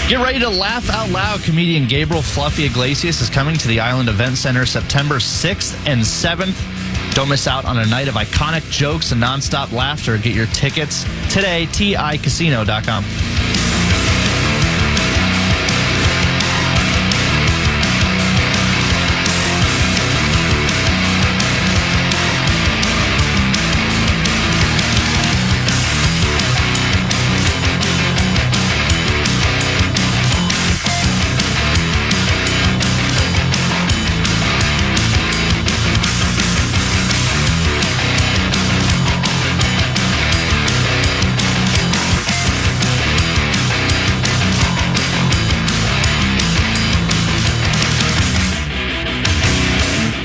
Get ready to laugh out loud. Comedian Gabriel Fluffy Iglesias is coming to the Island Event Center September 6th and 7th. Don't miss out on a night of iconic jokes and nonstop laughter. Get your tickets today, ticasino.com.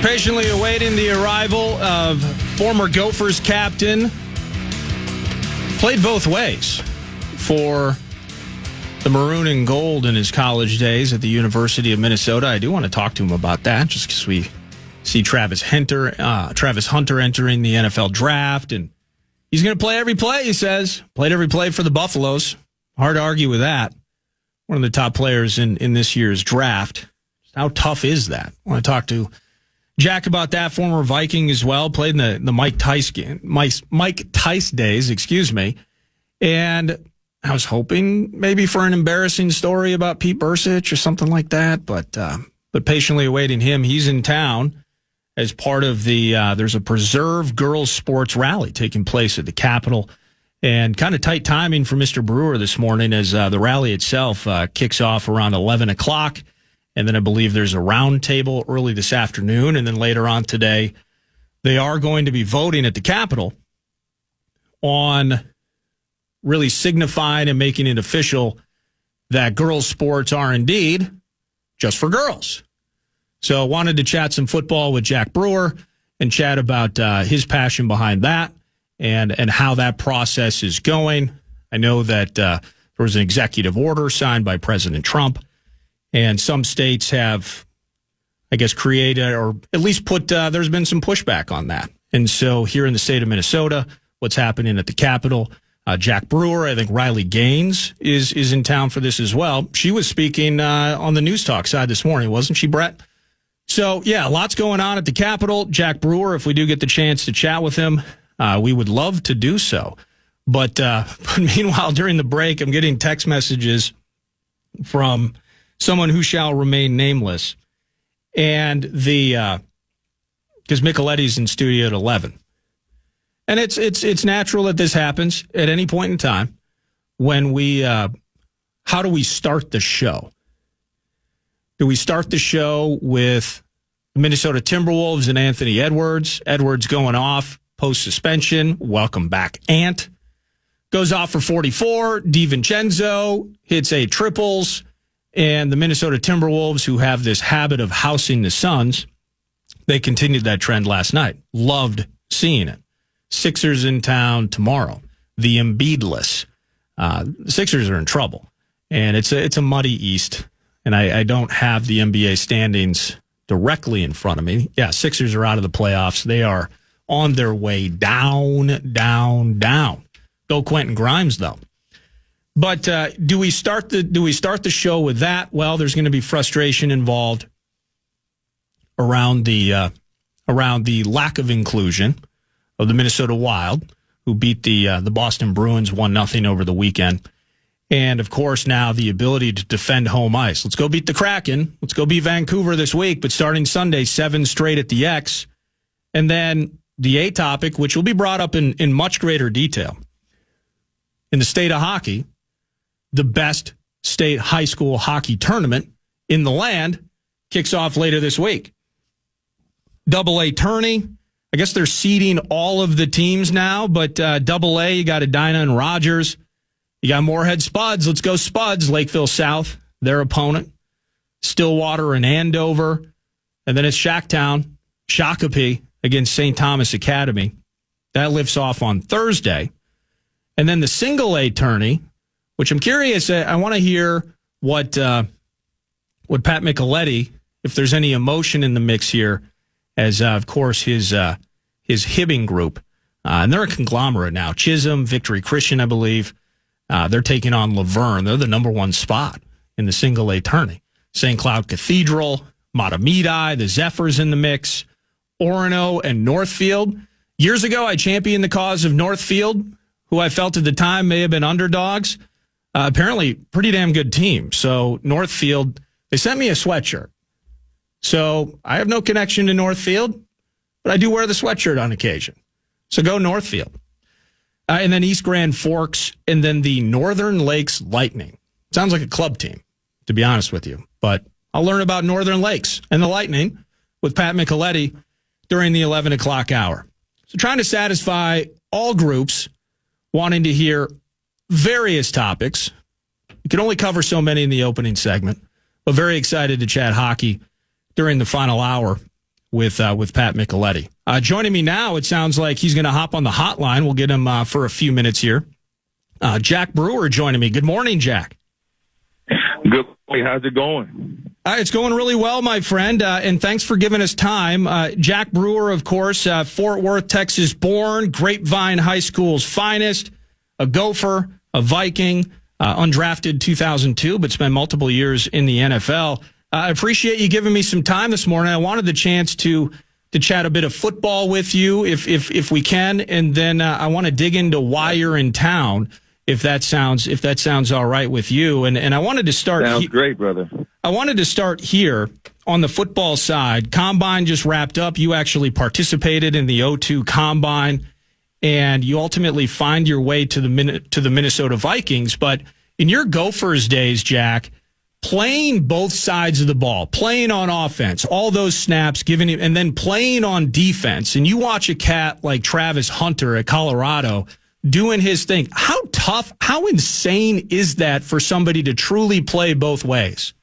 Patiently awaiting the arrival of former Gophers captain. Played both ways for the maroon and gold in his college days at the University of Minnesota. I do want to talk to him about that just because we see Travis Hunter entering the NFL draft, and he's going to play every play, he says. Played every play for the Buffaloes. Hard to argue with that. One of the top players in this year's draft. How tough is that? I want to talk to Jack about that, former Viking as well, played in the Mike Tice days, and I was hoping maybe for an embarrassing story about Pete Bursich or something like that, but patiently awaiting him. He's in town as part of there's a Preserve Girls Sports Rally taking place at the Capitol, and kind of tight timing for Mr. Brewer this morning as the rally itself kicks off around 11 o'clock. And then I believe there's a round table early this afternoon. And then later on today, they are going to be voting at the Capitol on really signifying and making it official that girls' sports are indeed just for girls. So I wanted to chat some football with Jack Brewer and chat about his passion behind that and how that process is going. I know that there was an executive order signed by President Trump. And some states have, I guess, created or at least put, there's been some pushback on that. And so here in the state of Minnesota, what's happening at the Capitol, Jack Brewer, I think Riley Gaines is in town for this as well. She was speaking on the News Talk side this morning, wasn't she, Brett? So, yeah, lots going on at the Capitol. Jack Brewer, if we do get the chance to chat with him, we would love to do so. But meanwhile, during the break, I'm getting text messages from someone who shall remain nameless, and because Micheletti's in studio at 11, and it's natural that this happens at any point in time when we. How do we start the show? Do we start the show with Minnesota Timberwolves and Anthony Edwards? Edwards going off post suspension. Welcome back, Ant. Goes off for 44. DiVincenzo hits 8 triples. And the Minnesota Timberwolves, who have this habit of housing the Suns, they continued that trend last night. Loved seeing it. Sixers in town tomorrow. The Embiidless. The Sixers are in trouble. And it's a muddy East. And I don't have the NBA standings directly in front of me. Yeah, Sixers are out of the playoffs. They are on their way down, down, down. Go Quentin Grimes, though. But do we start the show with that? Well, there's going to be frustration involved around the lack of inclusion of the Minnesota Wild, who beat the Boston Bruins 1-0 over the weekend, and of course now the ability to defend home ice. Let's go beat the Kraken. Let's go beat Vancouver this week. But starting Sunday, 7 straight at the X, and then the A topic, which will be brought up in much greater detail in the state of hockey. The best state high school hockey tournament in the land kicks off later this week. AA tourney. I guess they're seeding all of the teams now, but AA, you got Edina and Rogers. You got Moorhead Spuds. Let's go Spuds. Lakeville South, their opponent. Stillwater and Andover. And then it's Shacktown, Shakopee against St. Thomas Academy. That lifts off on Thursday. And then the single A tourney, which I'm curious, I want to hear what Pat Micheletti, if there's any emotion in the mix here, as of course his Hibbing group, and they're a conglomerate now. Chisholm, Victory Christian, I believe, they're taking on Laverne. They're the number 1 spot in the single A tourney. St. Cloud Cathedral, Matamidi, the Zephyrs in the mix, Orono, and Northfield. Years ago, I championed the cause of Northfield, who I felt at the time may have been underdogs. Apparently, pretty damn good team. So Northfield, they sent me a sweatshirt. So I have no connection to Northfield, but I do wear the sweatshirt on occasion. So go Northfield. And then East Grand Forks, and then the Northern Lakes Lightning. Sounds like a club team, to be honest with you. But I'll learn about Northern Lakes and the Lightning with Pat Micheletti during the 11 o'clock hour. So trying to satisfy all groups wanting to hear various topics. You can only cover so many in the opening segment, but very excited to chat hockey during the final hour with Pat Micheletti. Joining me now, it sounds like he's going to hop on the hotline. We'll get him for a few minutes here. Jack Brewer joining me. Good morning, Jack. Good morning. How's it going? It's going really well, my friend, and thanks for giving us time. Jack Brewer, of course, Fort Worth, Texas born, Grapevine High School's finest, a Gopher, a Viking, undrafted 2002, but spent multiple years in the NFL. I appreciate you giving me some time this morning. I wanted the chance to chat a bit of football with you, if we can, and then I want to dig into why you're in town, if that sounds all right with you. And I wanted to start. Sounds great, brother. I wanted to start here on the football side. Combine just wrapped up. You actually participated in the O2 Combine, and you ultimately find your way to the Minnesota Vikings. But in your Gophers days, Jack, playing both sides of the ball, playing on offense, all those snaps, and then playing on defense, and you watch a cat like Travis Hunter at Colorado doing his thing. How tough, how insane is that for somebody to truly play both ways?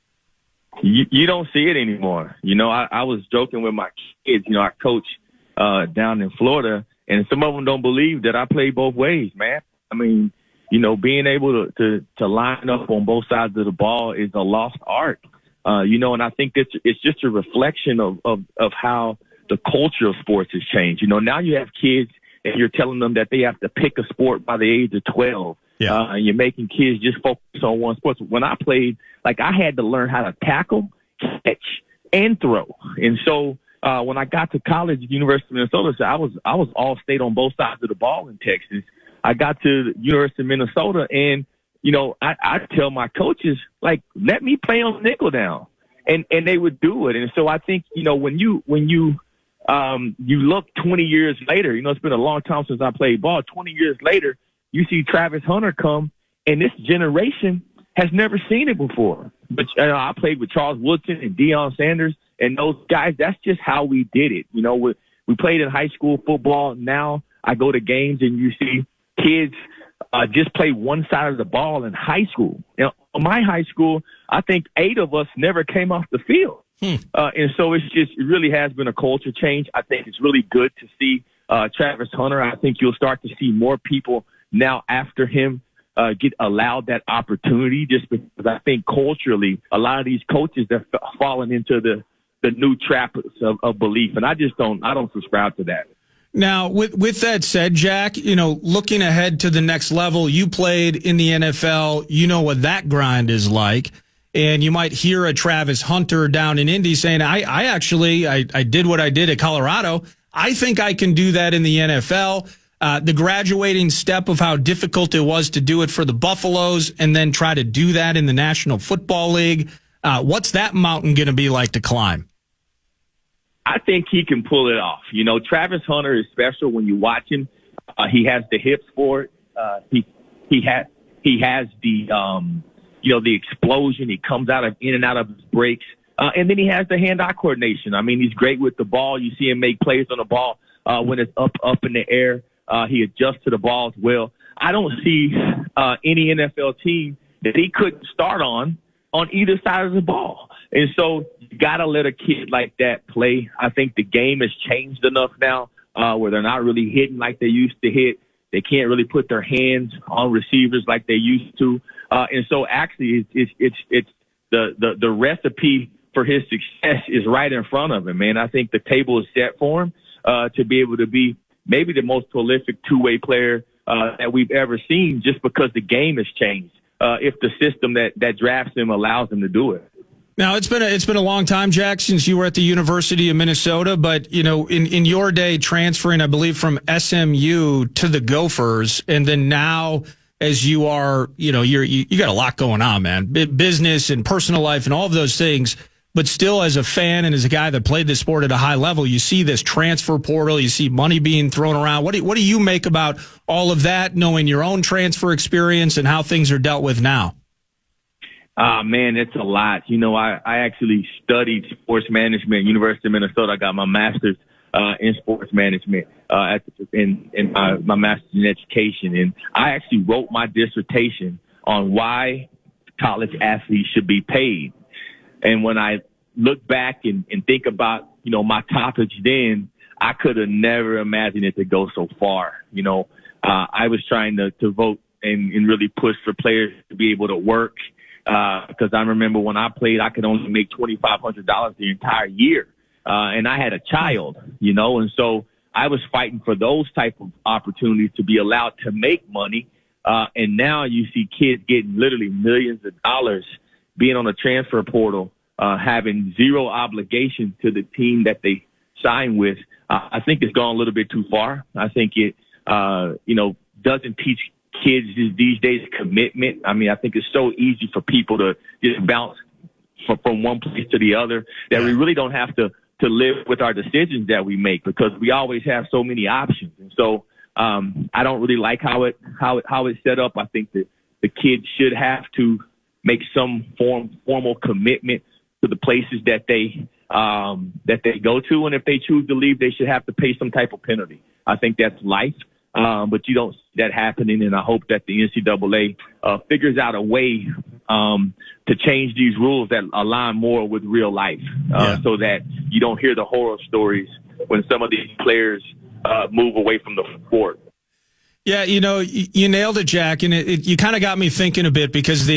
You don't see it anymore. I was joking with my kids. I coach down in Florida, and some of them don't believe that I play both ways, man. I mean, being able to line up on both sides of the ball is a lost art. And I think it's just a reflection of how the culture of sports has changed. Now you have kids and you're telling them that they have to pick a sport by the age of 12. Yeah. And you're making kids just focus on one sport. When I played, I had to learn how to tackle, catch, and throw. And so when I got to college at University of Minnesota, so I was all state on both sides of the ball in Texas. I got to the University of Minnesota, and I tell my coaches, let me play on nickel down, and they would do it. And so I think when you look 20 years later, it's been a long time since I played ball. 20 years later, you see Travis Hunter come, and this generation has never seen it before. But I played with Charles Woodson and Deion Sanders, and those guys. That's just how we did it. We played in high school football. Now I go to games, and you see kids just play one side of the ball in high school. In my high school, I think 8 of us never came off the field. And so it really has been a culture change. I think it's really good to see Travis Hunter. I think you'll start to see more people now after him get allowed that opportunity, just because I think culturally a lot of these coaches have fallen into the new trap of belief. And I don't subscribe to that. Now, with that said, Jack, looking ahead to the next level, you played in the NFL. You know what that grind is like. And you might hear a Travis Hunter down in Indy saying, I did what I did at Colorado. I think I can do that in the NFL. The graduating step of how difficult it was to do it for the Buffaloes and then try to do that in the National Football League. What's that mountain going to be like to climb? I think he can pull it off. Travis Hunter is special when you watch him. He has the hips for it. He has the the explosion. He comes in and out of his breaks. And then he has the hand-eye coordination. I mean, he's great with the ball. You see him make plays on the ball when it's up in the air. He adjusts to the ball as well. I don't see any NFL team that he couldn't start on either side of the ball. And so you got to let a kid like that play. I think the game has changed enough now where they're not really hitting like they used to hit. They can't really put their hands on receivers like they used to. And so actually it's the recipe for his success is right in front of him, man. I think the table is set for him to be able to be maybe the most prolific two-way player that we've ever seen, just because the game has changed. if the system that drafts him allows him to do it. Now, it's been a long time, Jack, since you were at the University of Minnesota. But, you know, in your day, transferring, I believe, from SMU to the Gophers, and then now as you are, you know, you got a lot going on, man, business and personal life and all of those things. But still, as a fan and as a guy that played this sport at a high level, you see this transfer portal, you see money being thrown around. What do you make about all of that, knowing your own transfer experience and how things are dealt with now? Man, it's a lot. You know, I actually studied sports management at University of Minnesota. I got my master's in sports management in my master's in education. And I actually wrote my dissertation on why college athletes should be paid. And when I look back and think about, you know, my topics then, I could have never imagined it to go so far. You know, I was trying to vote and really push for players to be able to work. Because I remember when I played, I could only make $2,500 the entire year. And I had a child, you know, and so I was fighting for those type of opportunities to be allowed to make money. And now you see kids getting literally millions of dollars being on a transfer portal, having zero obligation to the team that they sign with. I think it's gone a little bit too far. I think it, you know, doesn't teach kids these days commitment. I mean, I think it's so easy for people to just bounce from one place to the other that we really don't have to live with our decisions that we make because we always have so many options. And so I don't really like how it's set up. I think that the kids should have to make some formal commitment to the places that they go to, and if they choose to leave, they should have to pay some type of penalty. I think that's life. But you don't see that happening, and I hope that the NCAA figures out a way to change these rules that align more with real life, so that you don't hear the horror stories when some of these players move away from the sport. Yeah, you know, you nailed it, Jack, and you kind of got me thinking a bit because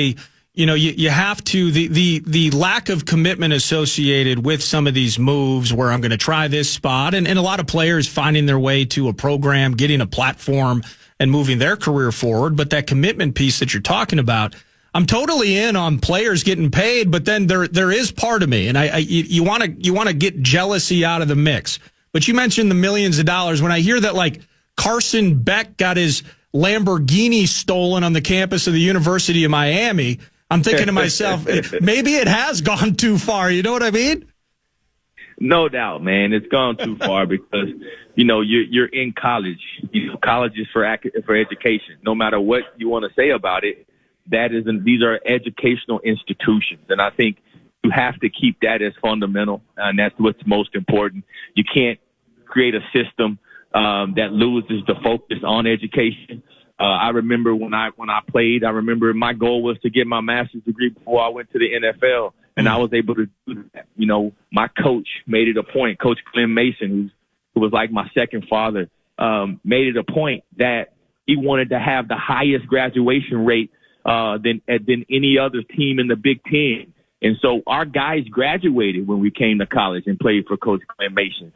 you have to, the lack of commitment associated with some of these moves where I'm going to try this spot and a lot of players finding their way to a program, getting a platform and moving their career forward. But that commitment piece that you're talking about, I'm totally in on players getting paid, but then there is part of me and you want to get jealousy out of the mix. But you mentioned the millions of dollars. When I hear that, like Carson Beck got his Lamborghini stolen on the campus of the University of Miami, I'm thinking to myself, maybe it has gone too far. You know what I mean? No doubt, man. It's gone too far because, you know, you're in college. You know, college is for education. No matter what you want to say about it, these are educational institutions. And I think you have to keep that as fundamental. And that's what's most important. You can't create a system that loses the focus on education. I remember when I played, I remember my goal was to get my master's degree before I went to the NFL, and I was able to do that. You know, my coach made it a point, Coach Clem Mason, who was like my second father, made it a point that he wanted to have the highest graduation rate than any other team in the Big Ten. And so our guys graduated when we came to college and played for Coach Clem Mason.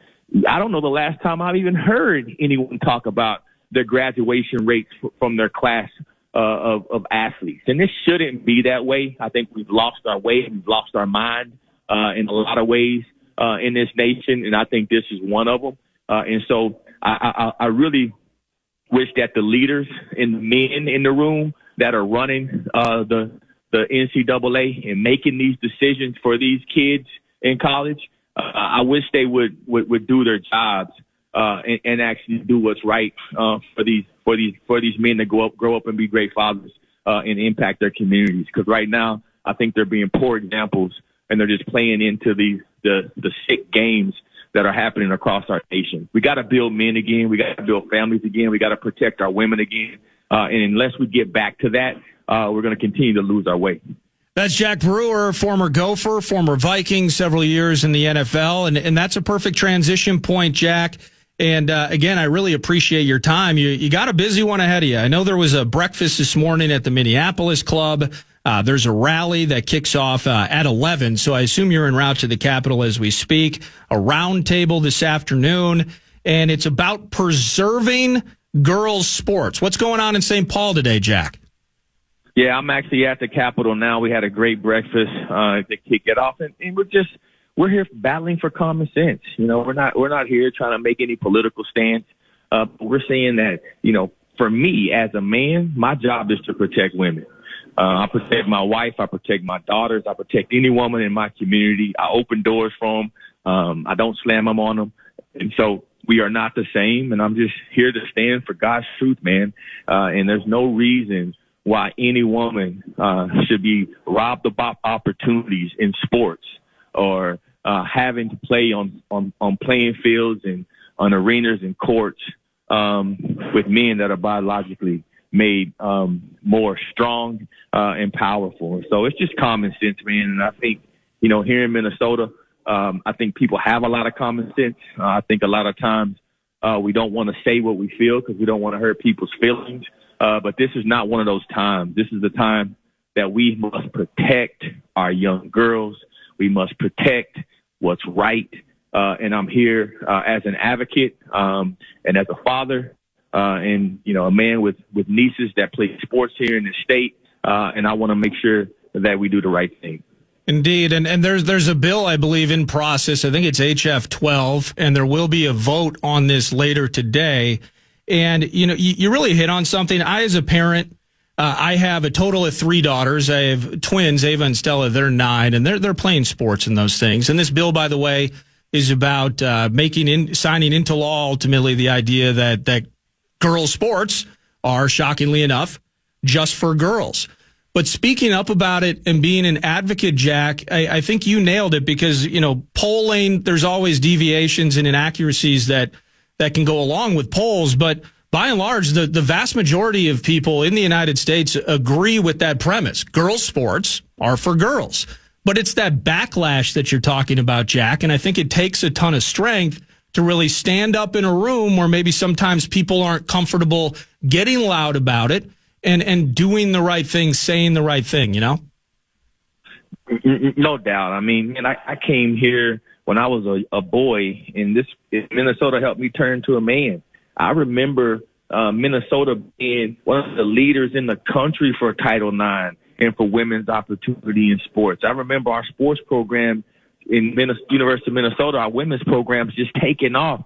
I don't know the last time I've even heard anyone talk about their graduation rates from their class of athletes. And this shouldn't be that way. I think we've lost our way. We've lost our mind in a lot of ways in this nation, and I think this is one of them. And so I really wish that the leaders and the men in the room that are running the NCAA and making these decisions for these kids in college, I wish they would do their jobs and actually do what's right for these men to grow up and be great fathers and impact their communities. Because right now, I think they're being poor examples, and they're just playing into the sick games that are happening across our nation. We got to build men again. We got to build families again. We got to protect our women again. And unless we get back to that, we're going to continue to lose our way. That's Jack Brewer, former Gopher, former Viking, several years in the NFL. And that's a perfect transition point, Jack. And again, I really appreciate your time. You got a busy one ahead of you. I know there was a breakfast this morning at the Minneapolis Club. There's a rally that kicks off at 11, so I assume you're en route to the Capitol as we speak. A round table this afternoon, and it's about preserving girls' sports. What's going on in St. Paul today, Jack? Yeah, I'm actually at the Capitol now. We had a great breakfast to kick it off, and we're here battling for common sense. We're not here trying to make any political stance. We're saying that, for me as a man, my job is to protect women. I protect my wife. I protect my daughters. I protect any woman in my community. I open doors for them. I don't slam them on them. And so we are not the same. And I'm just here to stand for God's truth, man. And there's no reason why any woman should be robbed of opportunities in sports or having to play on playing fields and on arenas and courts with men that are biologically made more strong and powerful. So it's just common sense, man. And I think, here in Minnesota, I think people have a lot of common sense. I think a lot of times we don't want to say what we feel because we don't want to hurt people's feelings. But this is not one of those times. This is the time that we must protect our young girls. We must protect what's right. And I'm here as an advocate and as a father and, a man with nieces that play sports here in the state. And I want to make sure that we do the right thing. Indeed. And there's a bill, I believe, in process. I think it's HF 12, and there will be a vote on this later today. And, you really hit on something. I, as a parent, I have a total of 3 daughters. I have twins, Ava and Stella. They're 9, and they're playing sports and those things. And this bill, by the way, is about signing into law ultimately the idea that girls' sports are, shockingly enough, just for girls. But speaking up about it and being an advocate, Jack, I think you nailed it because, polling, there's always deviations and inaccuracies that can go along with polls. But by and large, the vast majority of people in the United States agree with that premise. Girls' sports are for girls. But it's that backlash that you're talking about, Jack. And I think it takes a ton of strength to really stand up in a room where maybe sometimes people aren't comfortable getting loud about it and doing the right thing, saying the right thing, No doubt. I mean, I came here when I was a boy, and Minnesota helped me turn into a man. I remember Minnesota being one of the leaders in the country for Title IX and for women's opportunity in sports. I remember our sports program in University of Minnesota, our women's programs just taking off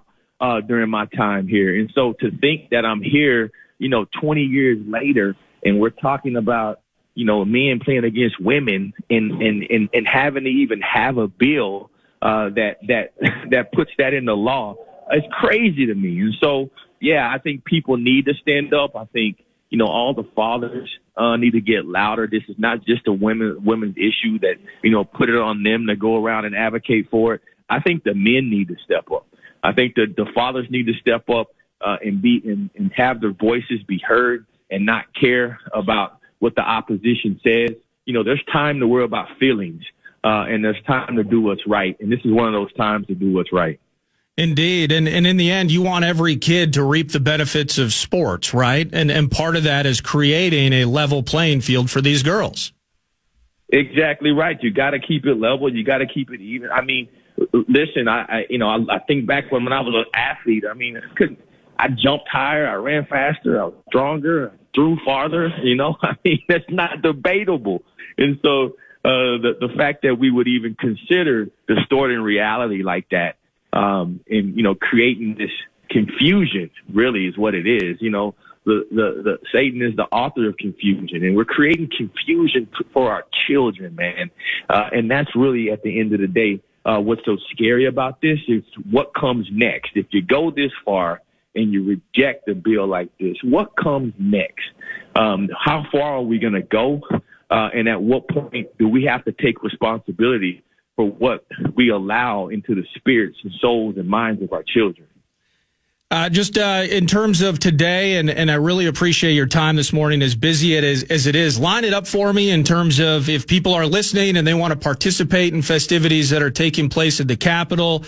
during my time here. And so to think that I'm here, 20 years later, and we're talking about, men playing against women and having to even have a bill that puts that into law, it's crazy to me. And so, yeah, I think people need to stand up. I think, all the fathers need to get louder. This is not just a women's issue that, put it on them to go around and advocate for it. I think the men need to step up. I think the fathers need to step up and have their voices be heard and not care about what the opposition says. There's time to worry about feelings, and there's time to do what's right. And this is one of those times to do what's right. Indeed. And in the end, you want every kid to reap the benefits of sports, right? And part of that is creating a level playing field for these girls. Exactly right. You got to keep it level. You got to keep it even. I mean, listen, I think back when I was an athlete, I jumped higher, I ran faster, I was stronger, I threw farther, that's not debatable. And so the fact that we would even consider distorting reality like that, and creating this confusion really is what it is. The Satan is the author of confusion, and we're creating confusion for our children, man. And that's really, at the end of the day, what's so scary about this is what comes next. If you go this far and you reject a bill like this, what comes next? How far are we going to go? And at what point do we have to take responsibility for what we allow into the spirits and souls and minds of our children? Just in terms of today, and I really appreciate your time this morning, as busy as it is, line it up for me in terms of if people are listening and they want to participate in festivities that are taking place at the Capitol.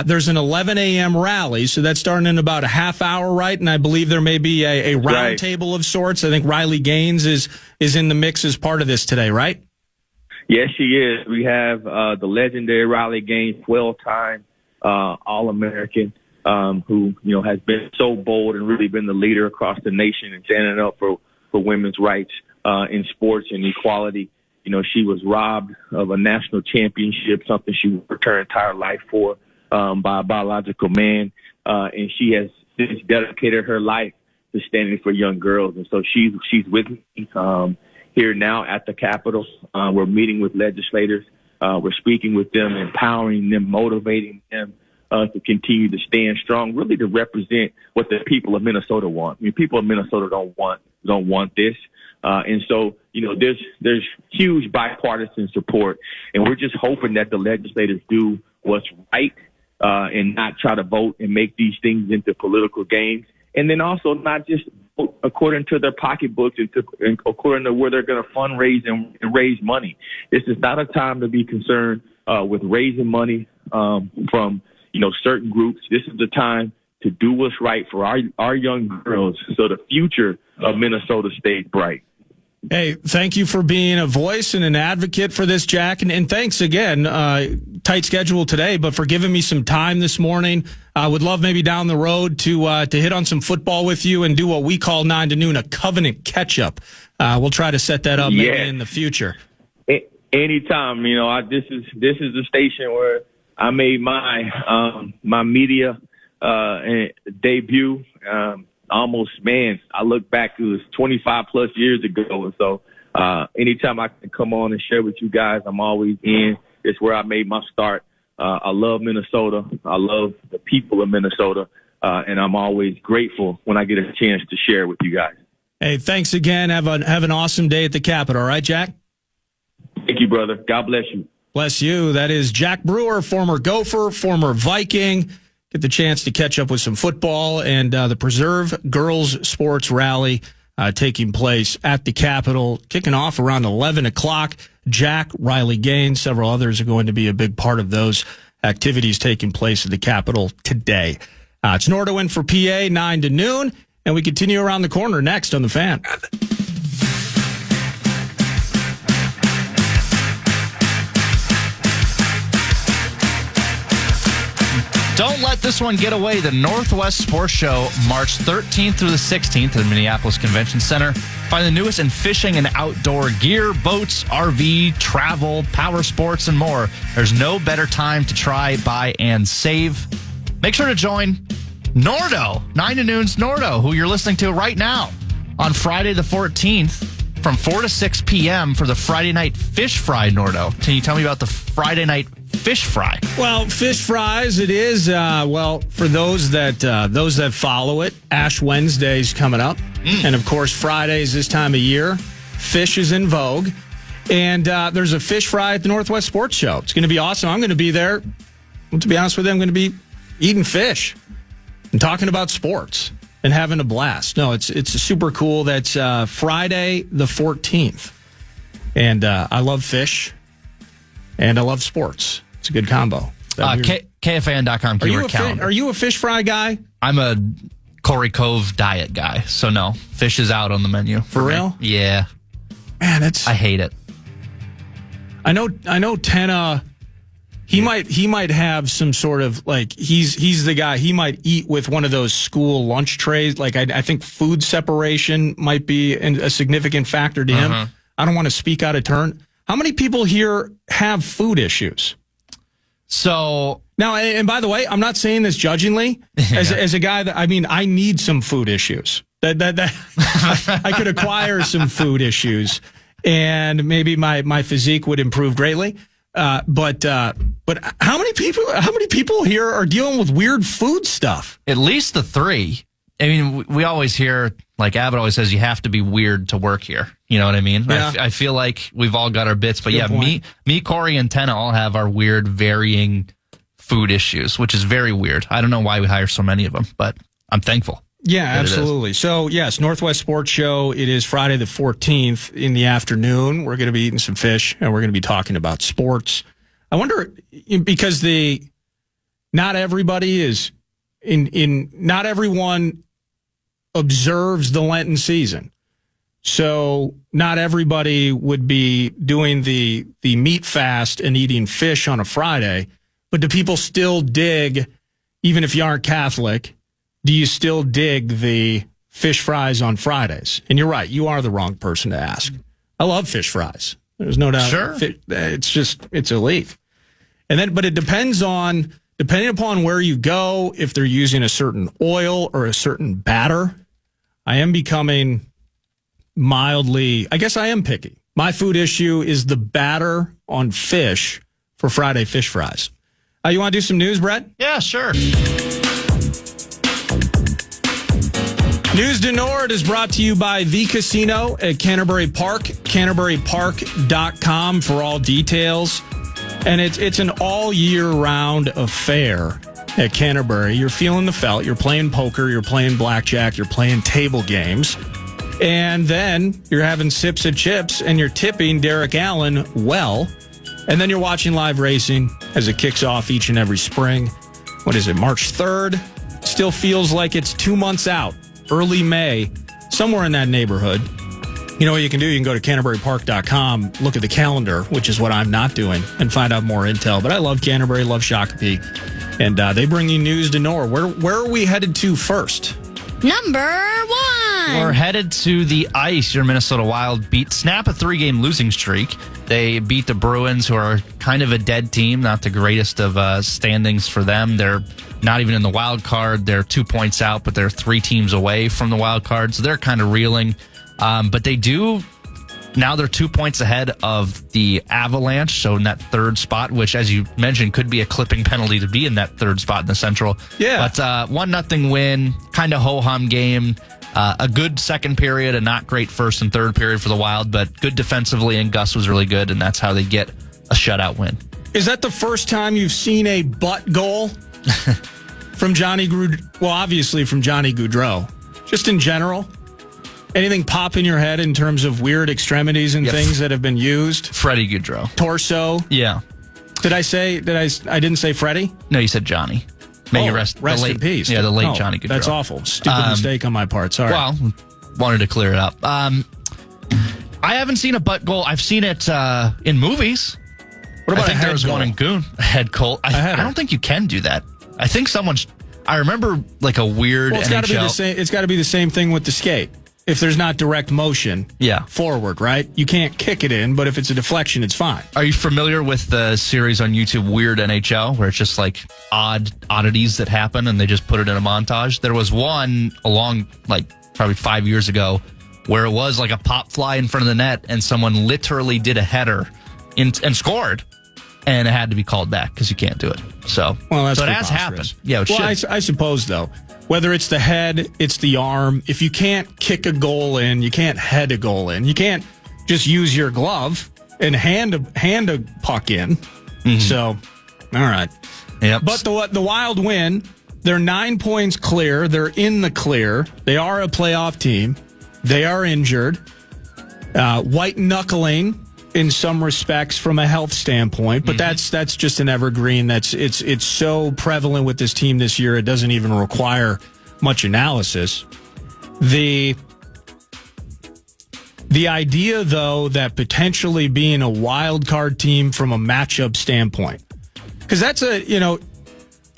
There's an 11 a.m. rally, so that's starting in about a half hour, right? And I believe there may be a round table of sorts. I think Riley Gaines is in the mix as part of this today, right? Yes, she is. We have the legendary Riley Gaines, 12-time All-American, who has been so bold and really been the leader across the nation and standing up for women's rights. in sports and equality. You know, she was robbed of a national championship, something she worked her entire life for, by a biological man. And she has since dedicated her life to standing for young girls. And so she's with me here now at the Capitol. We're meeting with legislators. We're speaking with them, empowering them, motivating them to continue to stand strong, really to represent what the people of Minnesota want. I mean, people of Minnesota don't want this. And so, you know, there's huge bipartisan support, and we're just hoping that the legislators do what's right and not try to vote and make these things into political games. And then also not just vote according to their pocketbooks and according to where they're going to fundraise and raise money. This is not a time to be concerned with raising money from, you know, certain groups. This is the time to do what's right for our young girls so the future of Minnesota stays bright. Hey, thank you for being a voice and an advocate for this, Jack. And thanks again. Tight schedule today, but for giving me some time this morning. I would love maybe down the road to hit on some football with you and do what we call 9 to noon, a Covenant catch-up. We'll try to set that up maybe in the future. Anytime. You know, this is the station where I made my media debut. I look back, it was 25 plus years ago. And so anytime I can come on and share with you guys, I'm always in. It's where I made my start. I love Minnesota. I love the people of Minnesota. And I'm always grateful when I get a chance to share with you guys. Hey, thanks again. Have an awesome day at the Capitol. All right, Jack? Thank you, brother. God bless you. Bless you. That is Jack Brewer, former Gopher, former Viking. Get the chance to catch up with some football and the Preserve Girls Sports Rally taking place at the Capitol, kicking off around 11 o'clock. Jack, Riley Gaines, several others are going to be a big part of those activities taking place at the Capitol today. It's Nordo in for PA, 9 to noon, and we continue around the corner next on The Fan. Don't let this one get away. The Northwest Sports Show, March 13th through the 16th at the Minneapolis Convention Center. Find the newest in fishing and outdoor gear, boats, RV, travel, power sports, and more. There's no better time to try, buy, and save. Make sure to join Nordo, 9 to noon's Nordo, who you're listening to right now on Friday the 14th from 4 to 6 p.m. for the Friday night fish fry Nordo. Can you tell me about the Friday night fish fry? Well, fish fries, it is. For those that follow it, Ash Wednesday's coming up, and of course Fridays this time of year, fish is in vogue, and there's a fish fry at the Northwest Sports Show. It's going to be awesome. I'm going to be there. Well, to be honest with you, I'm going to be eating fish and talking about sports and having a blast. No, it's super cool. That's Friday the 14th, and I love fish. And I love sports. It's a good combo. KFAN.com keyword calendar. Are you a fish fry guy? I'm a Corey Cove diet guy, so no. Fish is out on the menu. For real? Yeah. Man, I hate it. I know Tenna, he might have some sort of, like, he's the guy, he might eat with one of those school lunch trays. Like, I think food separation might be a significant factor to him. I don't want to speak out of turn. How many people here have food issues? So now, and by the way, I'm not saying this judgingly. As a guy that, I mean, I need some food issues. That I could acquire some food issues, and maybe my physique would improve greatly. But how many people here are dealing with weird food stuff? At least the three. I mean, we always hear, like Abbott always says, you have to be weird to work here. You know what I mean? Yeah. I feel like we've all got our bits. But Good point. me, Corey, and Tenna all have our weird, varying food issues, which is very weird. I don't know why we hire so many of them, but I'm thankful. Yeah, absolutely. So, yes, Northwest Sports Show. It is Friday the 14th in the afternoon. We're going to be eating some fish, and we're going to be talking about sports. I wonder, because not everybody is not everyone observes the Lenten season. So not everybody would be doing the meat fast and eating fish on a Friday, but do people still dig, even if you aren't Catholic, do you still dig the fish fries on Fridays? And you're right, you are the wrong person to ask. I love fish fries. There's no doubt. Sure. It's elite. And then, but it depending upon where you go, if they're using a certain oil or a certain batter. I am becoming I guess I am picky. My food issue is the batter on fish for Friday fish fries. You want to do some news, Brett? Yeah, sure. News de Nord is brought to you by The Casino at Canterbury Park, canterburypark.com for all details. And it's an all-year-round affair at Canterbury. You're feeling the felt. You're playing poker. You're playing blackjack. You're playing table games. And then you're having sips of chips, and you're tipping Derek Allen well. And then you're watching live racing as it kicks off each and every spring. What is it, March 3rd? Still feels like it's 2 months out. Early May, somewhere in that neighborhood. You know what you can do? You can go to CanterburyPark.com, look at the calendar, which is what I'm not doing, and find out more intel. But I love Canterbury, love Shakopee, and they bring you news de Nord. Where are we headed to first? Number 1. We're headed to the ice. Your Minnesota Wild snap a 3-game losing streak. They beat the Bruins, who are kind of a dead team, not the greatest of standings for them. They're not even in the wild card. They're 2 points out, but they're 3 teams away from the wild card, so they're kind of reeling. But now they're 2 points ahead of the Avalanche, so in that third spot, which, as you mentioned, could be a clipping penalty to be in that third spot in the Central. Yeah. But 1-0 win, kind of ho-hum game. A good second period, a not great first and third period for the Wild, but good defensively, and Gus was really good, and that's how they get a shutout win. Is that the first time you've seen a butt goal from Johnny Gaudreau? Well, obviously from Johnny Gaudreau. Just in general? Anything pop in your head in terms of weird extremities and things that have been used? Freddie Gaudreau. Torso? Yeah. I didn't say Freddie? No, you said Johnny. May you rest in peace. Yeah, the late Johnny Gaudreau. That's awful. Stupid mistake on my part. Sorry. Well, wanted to clear it up. I haven't seen a butt goal. I've seen it in movies. What about I think there was one in Goon. A head goal. I don't think you can do that. I think I remember like a weird it's NHL. Gotta be the same, it's got to be the same thing with the skate. If there's not direct motion forward, right? You can't kick it in, but if it's a deflection, it's fine. Are you familiar with the series on YouTube, Weird NHL, where it's just like oddities that happen and they just put it in a montage? There was one along like probably 5 years ago where it was like a pop fly in front of the net and someone literally did a header and scored. And it had to be called back because you can't do it. So it has happened. Yeah, I suppose, though. Whether it's the head, it's the arm. If you can't kick a goal in, you can't head a goal in. You can't just use your glove and hand a puck in. Mm-hmm. So, all right. Yep. But the Wild win. They're 9 points clear. They're in the clear. They are a playoff team. They are injured. White knuckling in some respects from a health standpoint, but that's just an evergreen. It's so prevalent with this team this year. It doesn't even require much analysis. The idea, though, that potentially being a wild card team from a matchup standpoint, because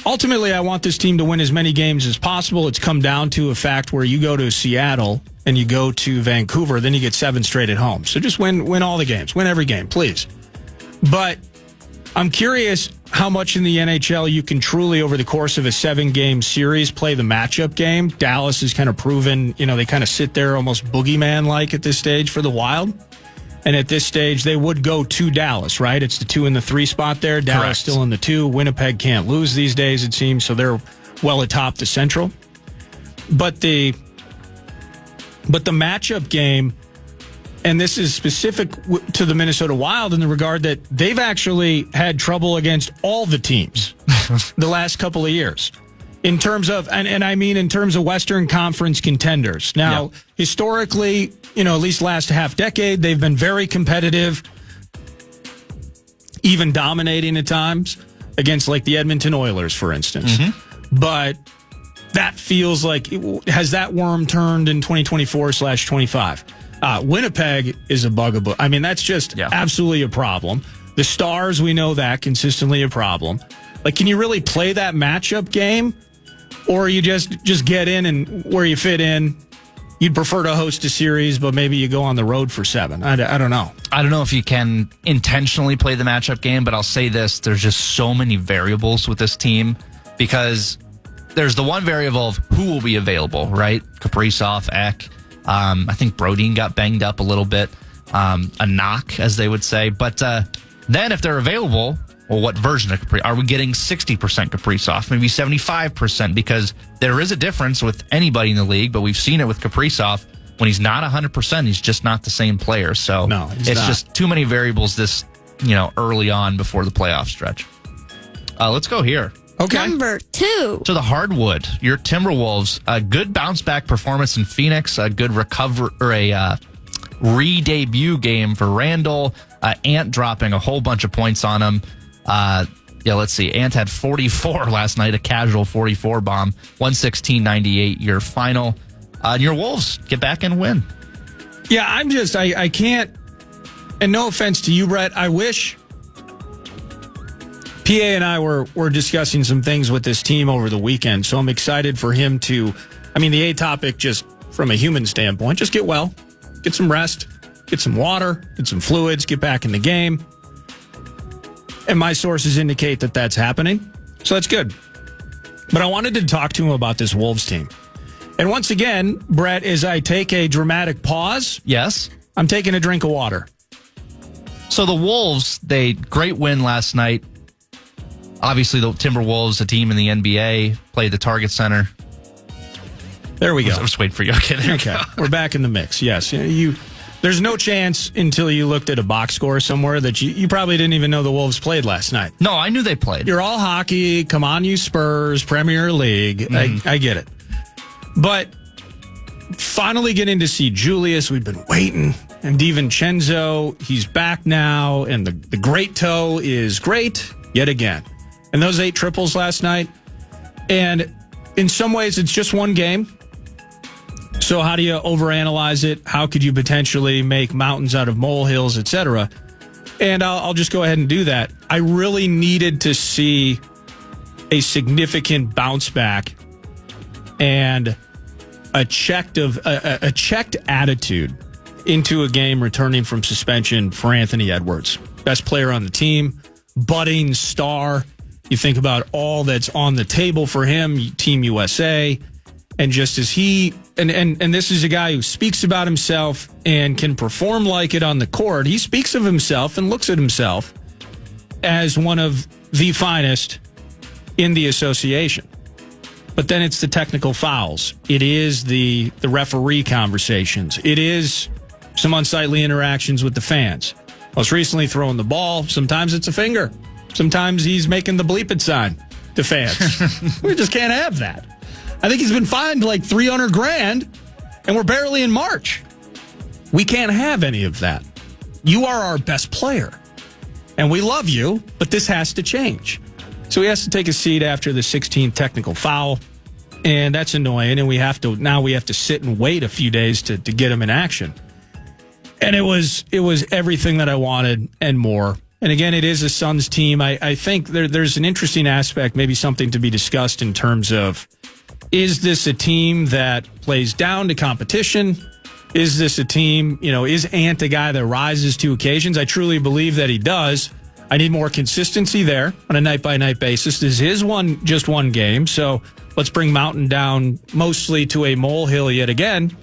ultimately I want this team to win as many games as possible. It's come down to a fact where you go to Seattle and you go to Vancouver, then you get 7 straight at home. So just win all the games. Win every game, please. But I'm curious how much in the NHL you can truly, over the course of a 7-game series, play the matchup game. Dallas has kind of proven, they kind of sit there almost boogeyman-like at this stage for the Wild. And at this stage, they would go to Dallas, right? It's the 2 and the 3 spot there. Dallas Correct. Still in the 2. Winnipeg can't lose these days, it seems, so they're well atop the Central. But the matchup game, and this is specific to the Minnesota Wild in the regard that they've actually had trouble against all the teams the last couple of years. In terms of, and I mean in terms of Western Conference contenders. Now, historically, at least last half decade, they've been very competitive, even dominating at times against like the Edmonton Oilers, for instance. Mm-hmm. But that feels like, has that worm turned in 2024/25? Winnipeg is a bugaboo. I mean, that's just absolutely a problem. The Stars, we know that, consistently a problem. Like, can you really play that matchup game? Or you just get in and where you fit in you'd prefer to host a series, but maybe you go on the road for 7. I don't know. I don't know if you can intentionally play the matchup game, but I'll say this. There's just so many variables with this team because there's the one variable of who will be available, right? Kaprizov, Ek. I think Brodin got banged up a little bit. A knock, as they would say. But then if they're available, well, what version of Kaprizov? Are we getting 60% Kaprizov, maybe 75%? Because there is a difference with anybody in the league, but we've seen it with Kaprizov. When he's not 100%, he's just not the same player. So it's just too many variables this, early on before the playoff stretch. Let's go here. Okay. Number 2. So the hardwood, your Timberwolves, a good bounce back performance in Phoenix, a good recover or a re-debut game for Randall. Ant dropping a whole bunch of points on him. Let's see. Ant had 44 last night, a casual 44 bomb. 116-98, your final. And your Wolves get back and win. Yeah, I can't, and no offense to you, Brett, I wish PA and I were discussing some things with this team over the weekend, so I'm excited for him to, the A topic, just from a human standpoint, just get well, get some rest, get some water, get some fluids, get back in the game. And my sources indicate that that's happening, so that's good. But I wanted to talk to him about this Wolves team. And once again, Brett, as I take a dramatic pause, yes, I'm taking a drink of water. So the Wolves, great win last night. Obviously, the Timberwolves, a team in the NBA, played the Target Center. There we go. I was waiting for you. Okay, we're back in the mix. Yes, there's no chance until you looked at a box score somewhere that you probably didn't even know the Wolves played last night. No, I knew they played. You're all hockey. Come on, you Spurs, Premier League. Mm-hmm. I get it. But finally getting to see Julius, we've been waiting. And DiVincenzo, he's back now. And the great toe is great yet again. And those 8 triples last night. And in some ways, it's just one game. So how do you overanalyze it? How could you potentially make mountains out of molehills, etc.? And I'll just go ahead and do that. I really needed to see a significant bounce back and a checked attitude into a game returning from suspension for Anthony Edwards. Best player on the team, budding star. You think about all that's on the table for him, Team USA. And just as and this is a guy who speaks about himself and can perform like it on the court. He speaks of himself and looks at himself as one of the finest in the association. But then it's the technical fouls. It is the referee conversations. It is some unsightly interactions with the fans. Most recently throwing the ball. Sometimes it's a finger. Sometimes he's making the bleep it sign to fans. We just can't have that. I think he's been fined like $300,000, and we're barely in March. We can't have any of that. You are our best player, and we love you, but this has to change. So he has to take a seat after the 16th technical foul, and that's annoying, and we have to sit and wait a few days to get him in action. And it was everything that I wanted and more. And again, it is a Suns team. I think there's an interesting aspect, maybe something to be discussed in terms of, is this a team that plays down to competition? Is this a team, is Ant a guy that rises to occasions? I truly believe that he does. I need more consistency there on a night-by-night basis. This is just one game, so let's bring Mountain down mostly to a molehill yet again.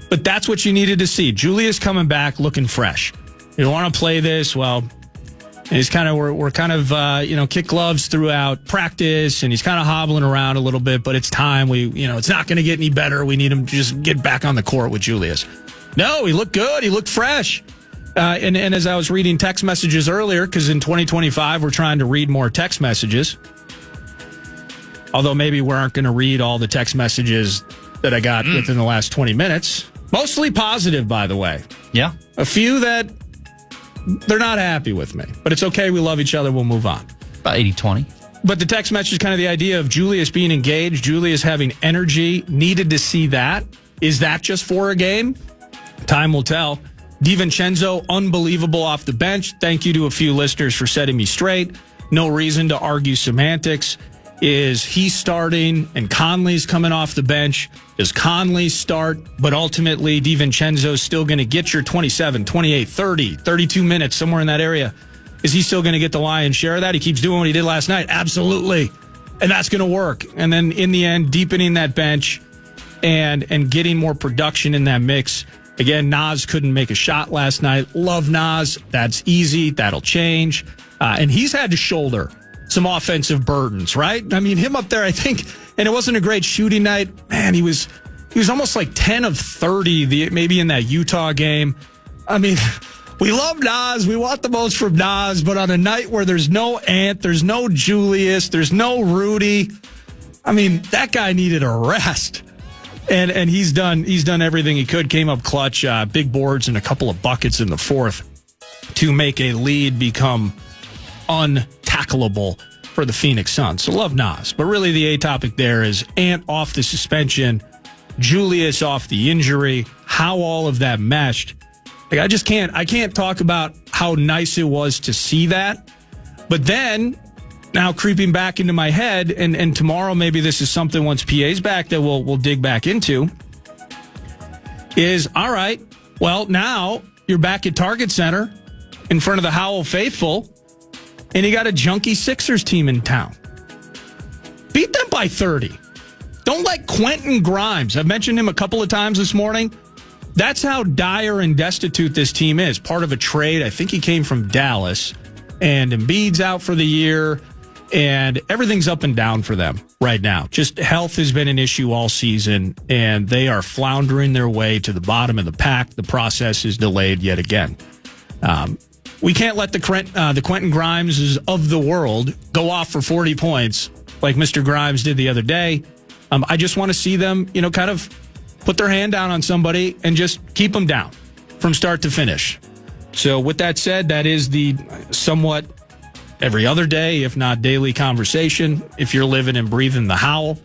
But that's what you needed to see. Julius coming back looking fresh. You want to play this? Well, he's we're kick gloves throughout practice, and he's kind of hobbling around a little bit, but it's time. It's not going to get any better. We need him to just get back on the court with Julius. No, he looked good. He looked fresh. And as I was reading text messages earlier, because in 2025, we're trying to read more text messages. Although maybe we aren't going to read all the text messages that I got within the last 20 minutes. Mostly positive, by the way. Yeah. A few that they're not happy with me. But it's okay. We love each other. We'll move on. About 80-20. But the text message is kind of the idea of Julius being engaged, Julius having energy. Needed to see that. Is that just for a game? Time will tell. DiVincenzo, unbelievable off the bench. Thank you to a few listeners for setting me straight. No reason to argue semantics. Is he starting and Conley's coming off the bench? Does Conley start? But ultimately, DiVincenzo's still going to get your 27, 28, 30, 32 minutes, somewhere in that area. Is he still going to get the lion's share of that? He keeps doing what he did last night. Absolutely. And that's going to work. And then in the end, deepening that bench and getting more production in that mix. Again, Nas couldn't make a shot last night. Love Nas. That's easy. That'll change. And he's had to shoulder some offensive burdens, right? I mean, him up there, I think, and it wasn't a great shooting night. Man, he was almost like 10 of 30, maybe in that Utah game. I mean, we love Nas. We want the most from Nas. But on a night where there's no Ant, there's no Julius, there's no Rudy, I mean, that guy needed a rest. And he's done everything he could. Came up clutch, big boards and a couple of buckets in the fourth to make a lead become untackleable for the Phoenix Suns. So love Nas. But really the A topic there is Ant off the suspension, Julius off the injury, how all of that meshed. Like I can't talk about how nice it was to see that. But then now creeping back into my head, and tomorrow maybe this is something once PA's back that we'll dig back into, is all right, well, now you're back at Target Center in front of the Howell faithful, and you got a junky Sixers team in town. Beat them by 30. Don't let Quentin Grimes, I've mentioned him a couple of times this morning, that's how dire and destitute this team is. Part of a trade. I think he came from Dallas, and Embiid's out for the year, and everything's up and down for them right now. Just health has been an issue all season, and they are floundering their way to the bottom of the pack. The process is delayed yet again. We can't let the Quentin Grimes of the world go off for 40 points like Mr. Grimes did the other day. I just want to see them, kind of put their hand down on somebody and just keep them down from start to finish. So with that said, that is the somewhat every other day, if not daily conversation, if you're living and breathing the Howl.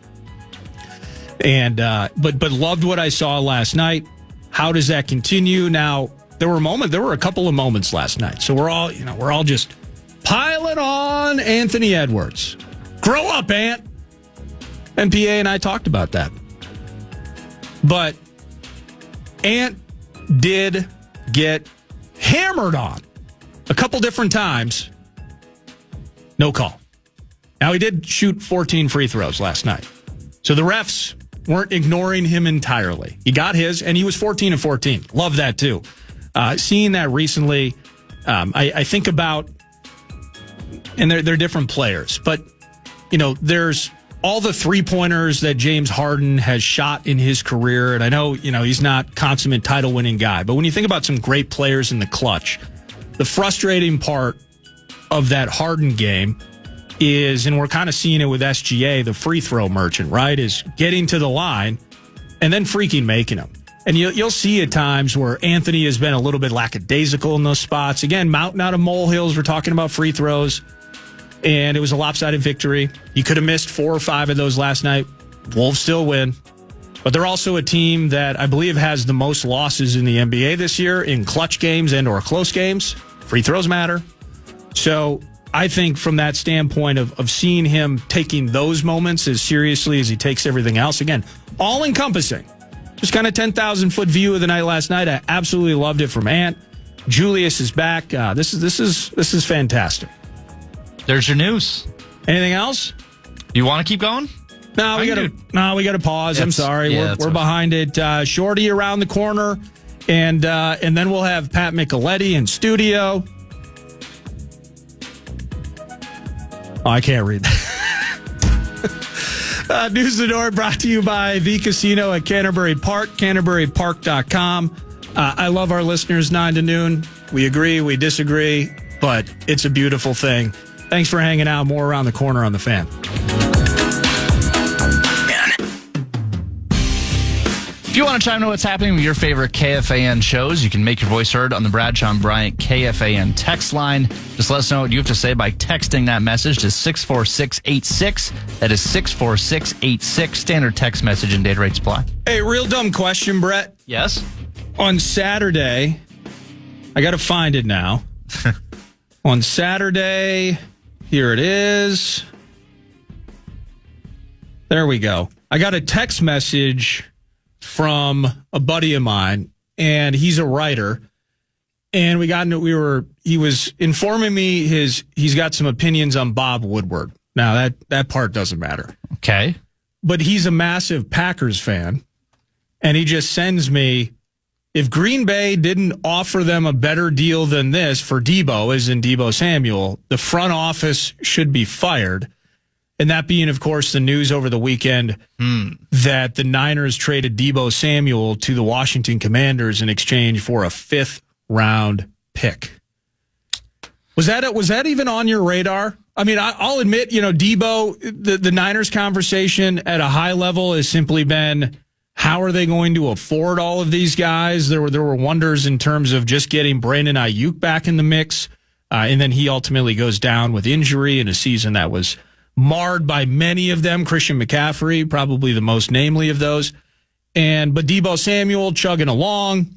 And but loved what I saw last night. How does that continue? Now, there were a couple of moments last night. So we're all just piling on Anthony Edwards. Grow up, Ant. And PA and I talked about that. But Ant did get hammered on a couple different times. No call. Now, he did shoot 14 free throws last night. So the refs weren't ignoring him entirely. He got his, and he was 14 of 14. Love that, too. Seeing that recently, I think about, and they're different players, but, there's all the three-pointers that James Harden has shot in his career, and I know, he's not consummate title-winning guy, but when you think about some great players in the clutch, the frustrating part of that Harden game is, and we're kind of seeing it with SGA, the free throw merchant, right, is getting to the line and then freaking making them. And you'll see at times where Anthony has been a little bit lackadaisical in those spots. Again, mountain out of molehills, we're talking about free throws, and it was a lopsided victory. He could have missed 4 or 5 of those last night. Wolves still win. But they're also a team that I believe has the most losses in the NBA this year in clutch games and or close games. Free throws matter. So I think from that standpoint of seeing him taking those moments as seriously as he takes everything else, again, all encompassing, just kind of 10,000-foot view of the night last night. I absolutely loved it from Ant. Julius is back. This is fantastic. There's your news. Anything else? You want to keep going? No, we got to pause. I'm sorry. We're behind it. Shorty around the corner, and then we'll have Pat Micheletti in studio. Oh, I can't read that. News of the Door brought to you by the Casino at Canterbury Park, CanterburyPark.com. I love our listeners 9 to noon. We agree, we disagree, but it's a beautiful thing. Thanks for hanging out. More around the corner on the Fan. If you want to chime in what's happening with your favorite KFAN shows, you can make your voice heard on the Bradshaw and Bryant KFAN text line. Just let us know what you have to say by texting that message to 64686. That is 64686. Standard text message and data rates apply. Hey, real dumb question, Brett. Yes? On Saturday, I got to find it now. On Saturday, here it is. There we go. I got a text message from a buddy of mine, and he's a writer. And he was informing me he's got some opinions on Bob Woodward. Now that part doesn't matter. Okay. But he's a massive Packers fan. And he just sends me, if Green Bay didn't offer them a better deal than this for Deebo, as in Deebo Samuel, the front office should be fired. And that being, of course, the news over the weekend that the Niners traded Deebo Samuel to the Washington Commanders in exchange for a 5th-round pick. Was that even on your radar? I mean, I'll admit, Deebo, the Niners conversation at a high level has simply been, how are they going to afford all of these guys? There were wonders in terms of just getting Brandon Ayuk back in the mix. And then he ultimately goes down with injury in a season that was marred by many of them. Christian McCaffrey, probably the most namely of those. But Deebo Samuel chugging along.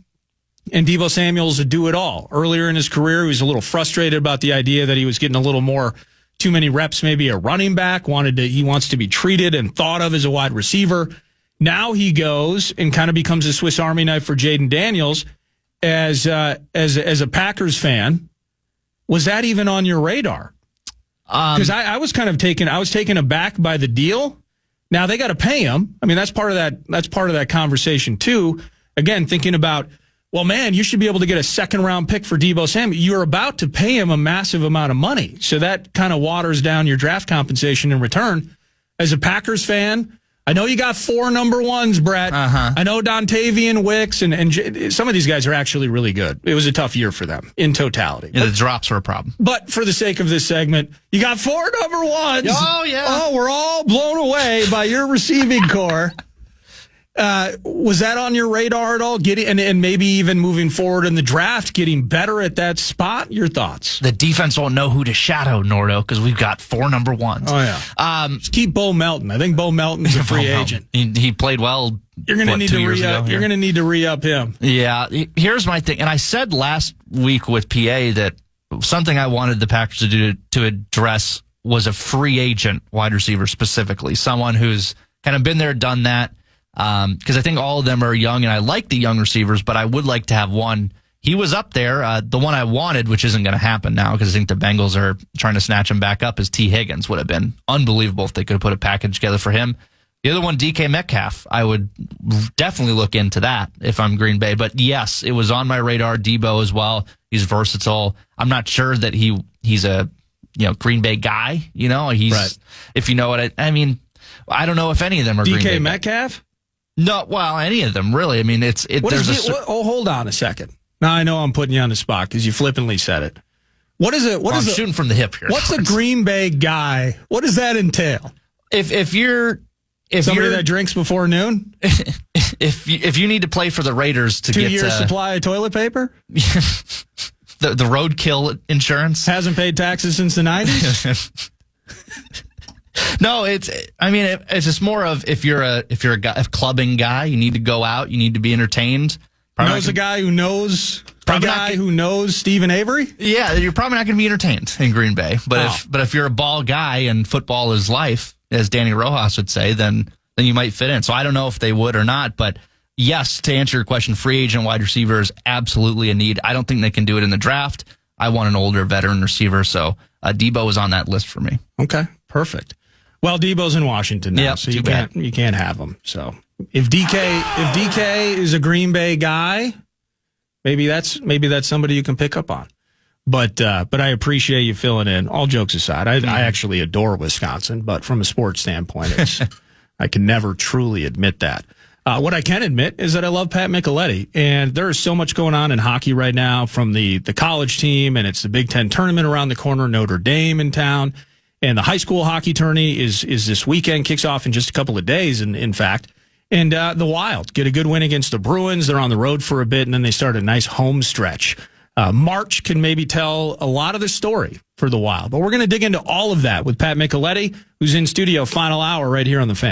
And Deebo Samuel's a do-it-all. Earlier in his career, he was a little frustrated about the idea that he was getting a little more too many reps, maybe a running back. He wants to be treated and thought of as a wide receiver. Now he goes and kind of becomes a Swiss Army knife for Jaden Daniels as a Packers fan. Was that even on your radar? Because I was kind of taken aback by the deal. Now they got to pay him. I mean, that's part of that conversation too. Again, thinking about, well, man, you should be able to get a 2nd-round pick for Deebo Samuel. You're about to pay him a massive amount of money. So that kind of waters down your draft compensation in return. As a Packers fan, I know you got 4 number 1s, Brett. I know Dontavian, Wicks, and some of these guys are actually really good. It was a tough year for them in totality. Yeah, the drops were a problem. But for the sake of this segment, you got 4 number 1s. Oh, yeah. Oh, we're all blown away by your receiving core. Was that on your radar at all? And maybe even moving forward in the draft, getting better at that spot? Your thoughts? The defense won't know who to shadow, Nordo, because we've got 4 number 1s. Oh, yeah. Just keep Bo Melton. I think Bo Melton's a free agent. He played well. You're going to need to re-up. You're going to need to re-up him. Yeah. Here's my thing. And I said last week with PA that something I wanted the Packers to do to address was a free agent wide receiver specifically. Someone who's kind of been there, done that. Because I think all of them are young, and I like the young receivers, but I would like to have one. He was up there. The one I wanted, which isn't going to happen now because I think the Bengals are trying to snatch him back up, is T. Higgins. Would have been unbelievable if they could have put a package together for him. The other one, DK Metcalf, I would definitely look into that if I'm Green Bay. But yes, it was on my radar. Deebo as well. He's versatile. I'm not sure that he's a Green Bay guy. He's right. If you know what I mean. I don't know if any of them are Green Bay. DK Metcalf. No, well, any of them really. I mean, hold on a second. Now I know I'm putting you on the spot because you flippantly said it. I'm shooting from the hip here. What's a Green Bay guy? What does that entail? If you're somebody that drinks before noon, if you need to play for the Raiders to 2 get years supply of toilet paper, the roadkill insurance hasn't paid taxes since the 90s. No, it's just more of if you're a clubbing guy, you need to go out, you need to be entertained. Knows a guy who knows who knows Stephen Avery? Yeah, you're probably not going to be entertained in Green Bay. But if you're a ball guy and football is life, as Danny Rojas would say, then you might fit in. So I don't know if they would or not, but yes, to answer your question, free agent wide receiver is absolutely a need. I don't think they can do it in the draft. I want an older veteran receiver, so Deebo is on that list for me. Okay, perfect. Well, Deebo's in Washington now, so you can't have him. So if DK is a Green Bay guy, maybe that's somebody you can pick up on. But I appreciate you filling in. All jokes aside, I actually adore Wisconsin, but from a sports standpoint, I can never truly admit that. What I can admit is that I love Pat Micheletti, and there is so much going on in hockey right now from the college team, and it's the Big Ten tournament around the corner, Notre Dame in town. And the high school hockey tourney is this weekend, kicks off in just a couple of days, in fact. And the Wild get a good win against the Bruins. They're on the road for a bit, and then they start a nice home stretch. March can maybe tell a lot of the story for the Wild. But we're going to dig into all of that with Pat Micheletti, who's in studio final hour right here on The Fan.